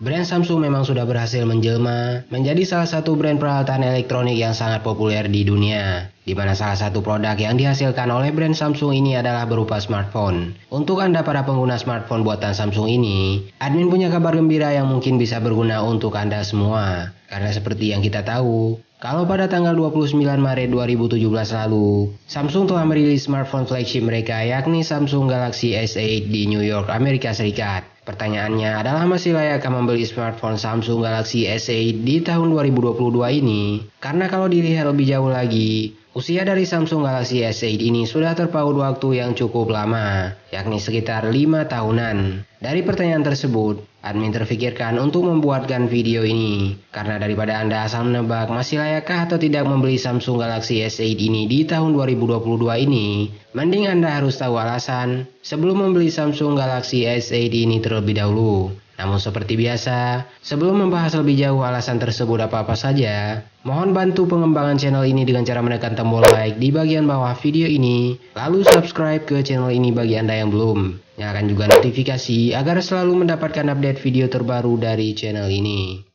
Brand Samsung memang sudah berhasil menjelma menjadi salah satu brand peralatan elektronik yang sangat populer di dunia, di mana salah satu produk yang dihasilkan oleh brand Samsung ini adalah berupa smartphone. Untuk Anda para pengguna smartphone buatan Samsung ini, admin punya kabar gembira yang mungkin bisa berguna untuk Anda semua. Karena seperti yang kita tahu, kalau pada tanggal 29 Maret 2017 lalu, Samsung telah merilis smartphone flagship mereka yakni Samsung Galaxy S8 di New York, Amerika Serikat. Pertanyaannya adalah masih layakkah membeli smartphone Samsung Galaxy S8 di tahun 2022 ini? Karena kalau dilihat lebih jauh lagi, usia dari Samsung Galaxy S8 ini sudah terpaut waktu yang cukup lama, yakni sekitar 5 tahunan. Dari pertanyaan tersebut, admin terfikirkan untuk membuatkan video ini, karena daripada Anda asal menebak masih layakkah atau tidak membeli Samsung Galaxy S8 ini di tahun 2022 ini, mending Anda harus tahu alasan sebelum membeli Samsung Galaxy S8 ini terlebih dahulu. Namun seperti biasa, sebelum membahas lebih jauh alasan tersebut apa-apa saja, mohon bantu pengembangan channel ini dengan cara menekan tombol like di bagian bawah video ini, lalu subscribe ke channel ini bagi Anda yang belum. Nyalakan juga notifikasi agar selalu mendapatkan update video terbaru dari channel ini.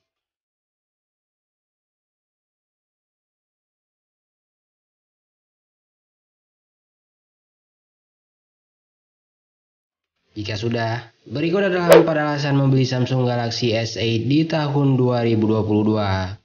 Jika sudah, berikut adalah 4 alasan membeli Samsung Galaxy S8 di tahun 2022.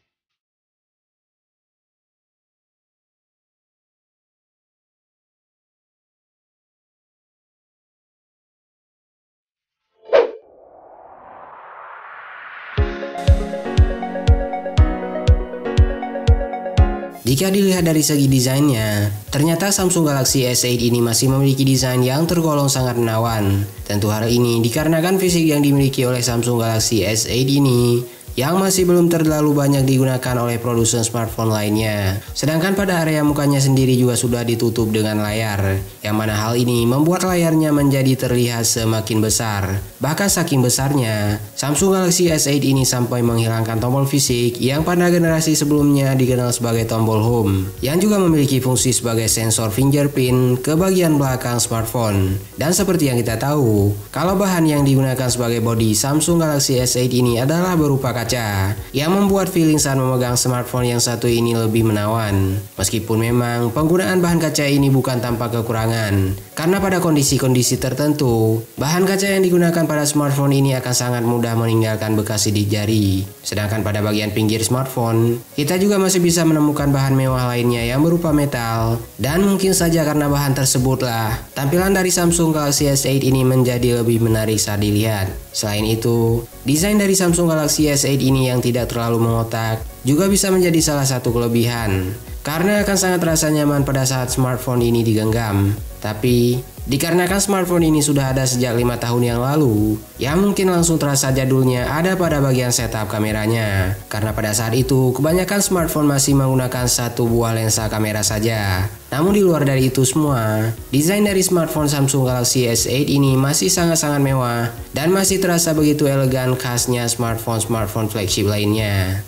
Jika dilihat dari segi desainnya, ternyata Samsung Galaxy S8 ini masih memiliki desain yang tergolong sangat menawan. Tentu hal ini dikarenakan fisik yang dimiliki oleh Samsung Galaxy S8 ini yang masih belum terlalu banyak digunakan oleh produsen smartphone lainnya. Sedangkan pada area mukanya sendiri juga sudah ditutup dengan layar, yang mana hal ini membuat layarnya menjadi terlihat semakin besar. Bahkan saking besarnya, Samsung Galaxy S8 ini sampai menghilangkan tombol fisik yang pada generasi sebelumnya dikenal sebagai tombol home, yang juga memiliki fungsi sebagai sensor fingerprint ke bagian belakang smartphone. Dan seperti yang kita tahu, kalau bahan yang digunakan sebagai bodi Samsung Galaxy S8 ini adalah berupa kaca, yang membuat feeling saat memegang smartphone yang satu ini lebih menawan. Meskipun memang penggunaan bahan kaca ini bukan tanpa kekurangan, karena pada kondisi-kondisi tertentu, bahan kaca yang digunakan pada smartphone ini akan sangat mudah meninggalkan bekas sidik jari. Sedangkan pada bagian pinggir smartphone, kita juga masih bisa menemukan bahan mewah lainnya yang berupa metal, dan mungkin saja karena bahan tersebutlah, tampilan dari Samsung Galaxy S8 ini menjadi lebih menarik saat dilihat. Selain itu, desain dari Samsung Galaxy S8 ini yang tidak terlalu mengotak juga bisa menjadi salah satu kelebihan, karena akan sangat terasa nyaman pada saat smartphone ini digenggam. Tapi, dikarenakan smartphone ini sudah ada sejak 5 tahun yang lalu, yang mungkin langsung terasa jadulnya ada pada bagian setup kameranya. Karena pada saat itu, kebanyakan smartphone masih menggunakan satu buah lensa kamera saja. Namun di luar dari itu semua, desain dari smartphone Samsung Galaxy S8 ini masih sangat-sangat mewah dan masih terasa begitu elegan khasnya smartphone flagship lainnya.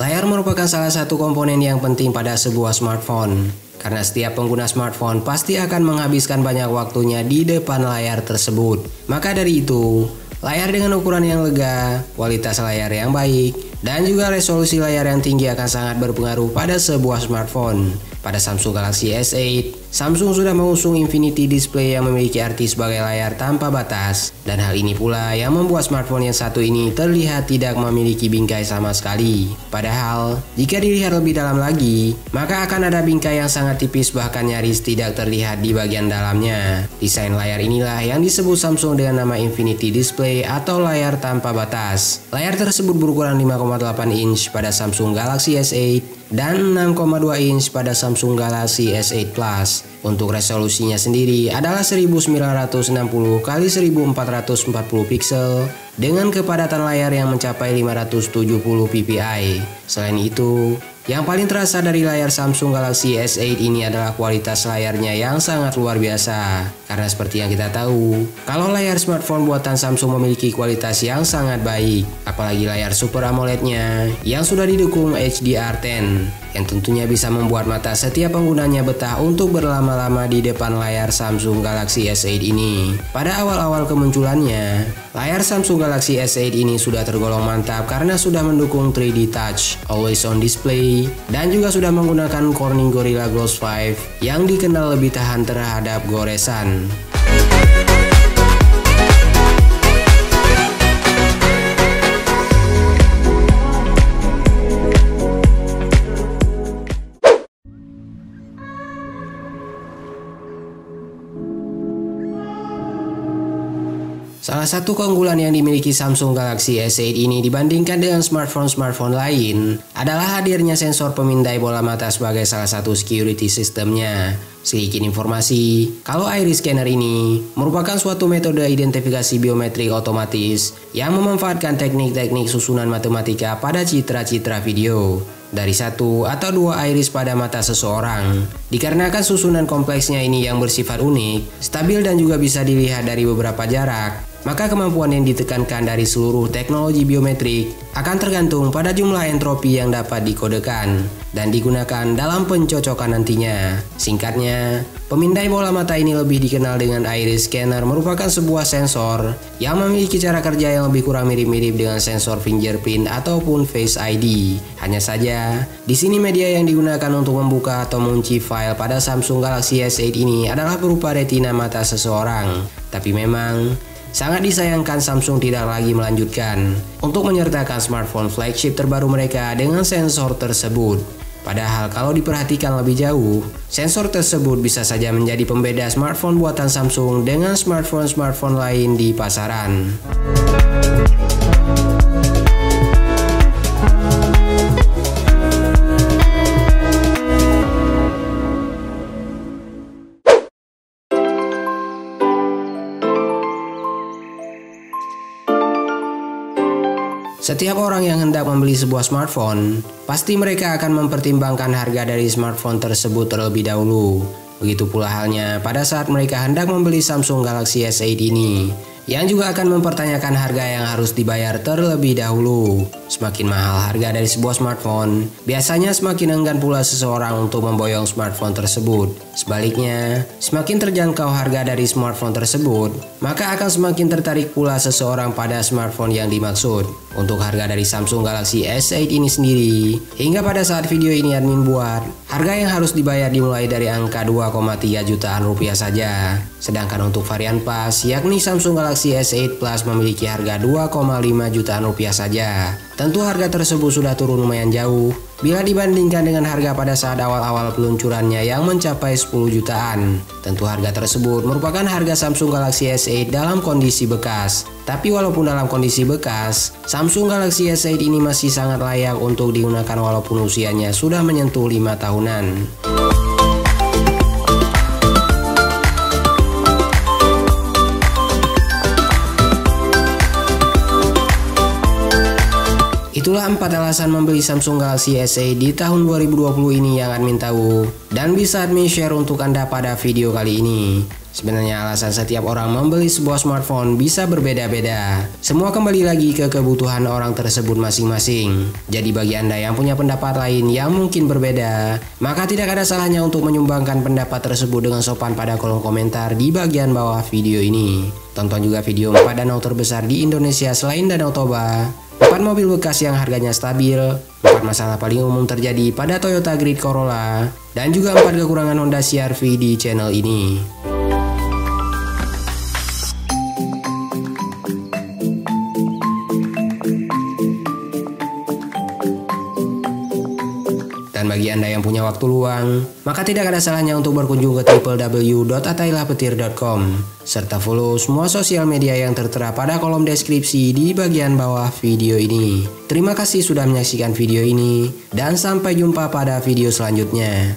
Layar merupakan salah satu komponen yang penting pada sebuah smartphone, karena setiap pengguna smartphone pasti akan menghabiskan banyak waktunya di depan layar tersebut. Maka dari itu, layar dengan ukuran yang lega, kualitas layar yang baik, dan juga resolusi layar yang tinggi akan sangat berpengaruh pada sebuah smartphone. Pada Samsung Galaxy S8, Samsung sudah mengusung Infinity Display yang memiliki arti sebagai layar tanpa batas, dan hal ini pula yang membuat smartphone yang satu ini terlihat tidak memiliki bingkai sama sekali. Padahal, jika dilihat lebih dalam lagi, maka akan ada bingkai yang sangat tipis bahkan nyaris tidak terlihat di bagian dalamnya. Desain layar inilah yang disebut Samsung dengan nama Infinity Display atau layar tanpa batas. Layar tersebut berukuran 5,8 inch pada Samsung Galaxy S8 dan 6,2 inch pada Samsung Galaxy S8 Plus. Untuk resolusinya sendiri adalah 1960 x 1440 pixel dengan kepadatan layar yang mencapai 570 ppi. Selain itu, Yang paling terasa dari layar Samsung Galaxy S8 ini adalah kualitas layarnya yang sangat luar biasa. Karena seperti yang kita tahu, kalau layar smartphone buatan Samsung memiliki kualitas yang sangat baik, apalagi layar Super AMOLED-nya yang sudah didukung HDR10, yang tentunya bisa membuat mata setiap penggunanya betah untuk berlama-lama di depan layar Samsung Galaxy S8 ini. Pada awal-awal kemunculannya, layar Samsung Galaxy S8 ini sudah tergolong mantap karena sudah mendukung 3D Touch, Always On Display, dan juga sudah menggunakan Corning Gorilla Glass 5 yang dikenal lebih tahan terhadap goresan. Salah satu keunggulan yang dimiliki Samsung Galaxy S8 ini dibandingkan dengan smartphone-smartphone lain adalah hadirnya sensor pemindai bola mata sebagai salah satu security sistemnya. Sedikit informasi, kalau iris scanner ini merupakan suatu metode identifikasi biometrik otomatis yang memanfaatkan teknik-teknik susunan matematika pada citra-citra video dari satu atau dua iris pada mata seseorang. Dikarenakan susunan kompleksnya ini yang bersifat unik, stabil dan juga bisa dilihat dari beberapa jarak, maka kemampuan yang ditekankan dari seluruh teknologi biometrik akan tergantung pada jumlah entropi yang dapat dikodekan dan digunakan dalam pencocokan nantinya. Singkatnya, pemindai bola mata ini lebih dikenal dengan iris scanner merupakan sebuah sensor yang memiliki cara kerja yang lebih kurang mirip-mirip dengan sensor fingerprint ataupun Face ID. Hanya saja, di sini media yang digunakan untuk membuka atau mengunci file pada Samsung Galaxy S8 ini adalah berupa retina mata seseorang. Tapi memang sangat disayangkan Samsung tidak lagi melanjutkan untuk menyertakan smartphone flagship terbaru mereka dengan sensor tersebut. Padahal kalau diperhatikan lebih jauh, sensor tersebut bisa saja menjadi pembeda smartphone buatan Samsung dengan smartphone-smartphone lain di pasaran. Setiap orang yang hendak membeli sebuah smartphone, pasti mereka akan mempertimbangkan harga dari smartphone tersebut terlebih dahulu. Begitu pula halnya pada saat mereka hendak membeli Samsung Galaxy S8 ini, yang juga akan mempertanyakan harga yang harus dibayar terlebih dahulu. Semakin mahal harga dari sebuah smartphone, biasanya semakin enggan pula seseorang untuk memboyong smartphone tersebut. Sebaliknya, semakin terjangkau harga dari smartphone tersebut, maka akan semakin tertarik pula seseorang pada smartphone yang dimaksud. Untuk harga dari Samsung Galaxy S8 ini sendiri, hingga pada saat video ini admin buat, harga yang harus dibayar dimulai dari angka 2,3 jutaan rupiah saja. Sedangkan untuk varian Plus, yakni Samsung Galaxy S8 Plus memiliki harga 2,5 jutaan rupiah saja. Tentu harga tersebut sudah turun lumayan jauh bila dibandingkan dengan harga pada saat awal-awal peluncurannya yang mencapai 10 jutaan. Tentu harga tersebut merupakan harga Samsung Galaxy S8 dalam kondisi bekas. Tapi walaupun dalam kondisi bekas, Samsung Galaxy S8 ini masih sangat layak untuk digunakan walaupun usianya sudah menyentuh 5 tahunan. Itulah 4 alasan membeli Samsung Galaxy S8 di tahun 2020 ini yang admin tahu dan bisa admin share untuk Anda pada video kali ini. Sebenarnya alasan setiap orang membeli sebuah smartphone bisa berbeda-beda. Semua kembali lagi ke kebutuhan orang tersebut masing-masing. Jadi bagi Anda yang punya pendapat lain yang mungkin berbeda, maka tidak ada salahnya untuk menyumbangkan pendapat tersebut dengan sopan pada kolom komentar di bagian bawah video ini. Tonton juga video 4 danau terbesar di Indonesia selain Danau Toba, 4 mobil bekas yang harganya stabil, 4 masalah paling umum terjadi pada Toyota Grid Corolla, dan juga 4 kekurangan Honda CR-V di channel ini. Dan bagi Anda yang punya waktu luang, maka tidak ada salahnya untuk berkunjung ke www.atailahpetir.com serta follow semua sosial media yang tertera pada kolom deskripsi di bagian bawah video ini. Terima kasih sudah menyaksikan video ini dan sampai jumpa pada video selanjutnya.